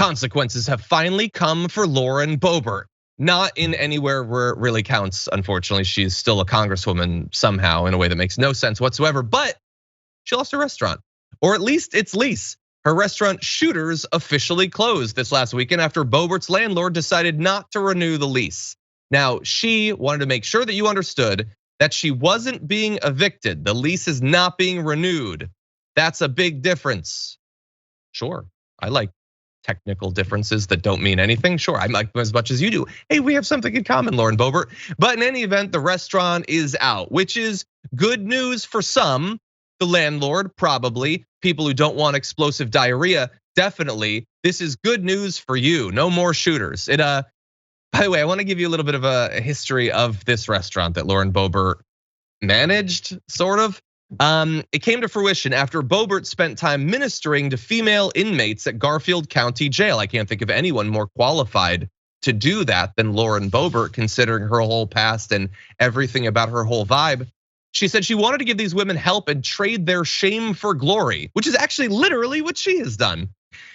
Consequences have finally come for Lauren Boebert. Not in anywhere where it really counts, unfortunately. She's still a congresswoman somehow in a way that makes no sense whatsoever, but she lost her restaurant, or at least its lease. Her restaurant Shooters officially closed this last weekend after Boebert's landlord decided not to renew the lease. Now, she wanted to make sure that you understood that she wasn't being evicted. The lease is not being renewed. That's a big difference. Sure, I like technical differences that don't mean anything. Sure, I like them as much as you do. Hey, we have something in common, Lauren Boebert. But in any event, the restaurant is out, which is good news for some. The landlord, probably. People who don't want explosive diarrhea, definitely. This is good news for you. No more Shooters. By the way, I want to give you a little bit of a history of this restaurant that Lauren Boebert managed, sort of. It came to fruition after Boebert spent time ministering to female inmates at Garfield County Jail. I can't think of anyone more qualified to do that than Lauren Boebert, considering her whole past and everything about her whole vibe. She said she wanted to give these women help and trade their shame for glory, which is actually literally what she has done.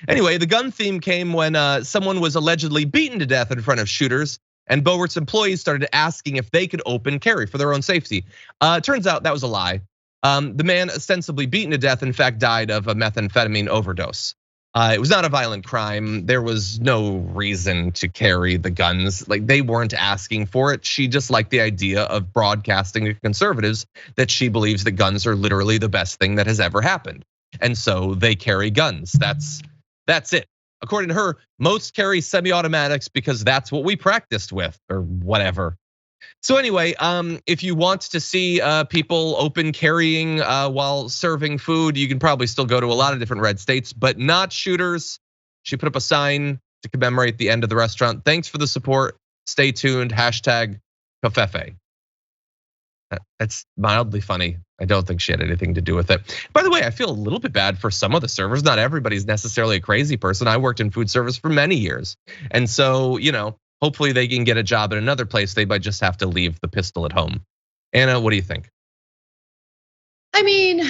Anyway, the gun theme came when someone was allegedly beaten to death in front of Shooters, and Boebert's employees started asking if they could open carry for their own safety. Turns out that was a lie. The man ostensibly beaten to death, in fact, died of a methamphetamine overdose. It was not a violent crime. There was no reason to carry the guns. Like, they weren't asking for it. She just liked the idea of broadcasting to conservatives that she believes that guns are literally the best thing that has ever happened. And so they carry guns. That's it. According to her, most carry semi-automatics because that's what we practiced with, or whatever. So anyway, if you want to see people open carrying while serving food, you can probably still go to a lot of different red states, but not Shooters. She put up a sign to commemorate the end of the restaurant. Thanks for the support. Stay tuned. #Covfefe. That's mildly funny. I don't think she had anything to do with it. By the way, I feel a little bit bad for some of the servers. Not everybody's necessarily a crazy person. I worked in food service for many years. And so, hopefully they can get a job at another place. They might just have to leave the pistol at home. Anna, what do you think? I mean,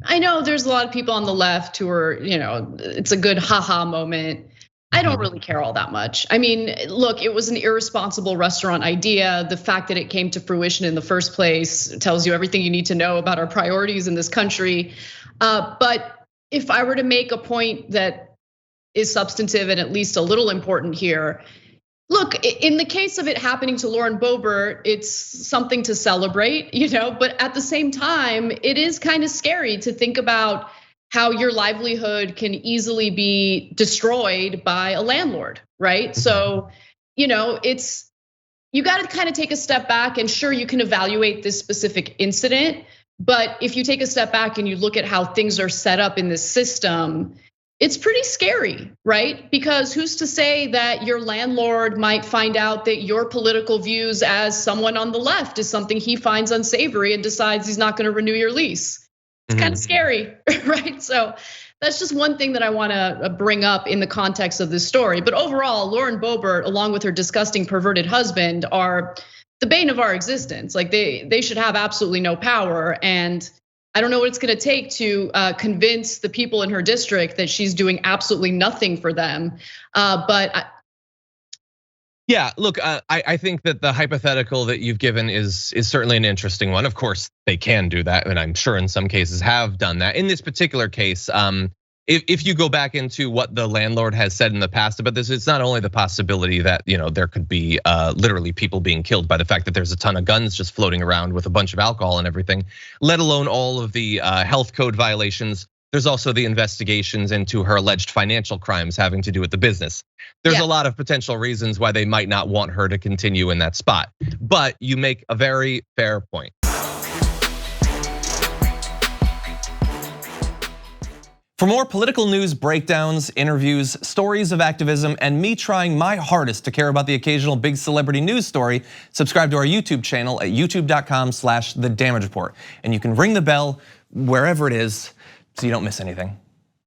I know there's a lot of people on the left who are, it's a good haha moment. I don't really care all that much. I mean, look, it was an irresponsible restaurant idea. The fact that it came to fruition in the first place tells you everything you need to know about our priorities in this country. But if I were to make a point that is substantive and at least a little important here, look, in the case of it happening to Lauren Boebert, it's something to celebrate, but at the same time, it is kind of scary to think about how your livelihood can easily be destroyed by a landlord, right? So, it's, you got to kind of take a step back, and sure, you can evaluate this specific incident, but if you take a step back and you look at how things are set up in this system, it's pretty scary, right? Because who's to say that your landlord might find out that your political views as someone on the left is something he finds unsavory and decides he's not gonna renew your lease? It's kind of scary, right? So that's just one thing that I wanna bring up in the context of this story. But overall, Lauren Boebert, along with her disgusting perverted husband, are the bane of our existence. Like they should have absolutely no power. And I don't know what it's gonna take to convince the people in her district that she's doing absolutely nothing for them. Yeah, look, I think that the hypothetical that you've given is certainly an interesting one. Of course, they can do that, and I'm sure in some cases have done that. In this particular case, if you go back into what the landlord has said in the past about this, it's not only the possibility that there could be literally people being killed by the fact that there's a ton of guns just floating around with a bunch of alcohol and everything, let alone all of the health code violations. There's also the investigations into her alleged financial crimes having to do with the business. There's a lot of potential reasons why they might not want her to continue in that spot. But you make a very fair point. For more political news breakdowns, interviews, stories of activism, and me trying my hardest to care about the occasional big celebrity news story, subscribe to our YouTube channel at youtube.com/The Damage Report. And you can ring the bell wherever it is so you don't miss anything.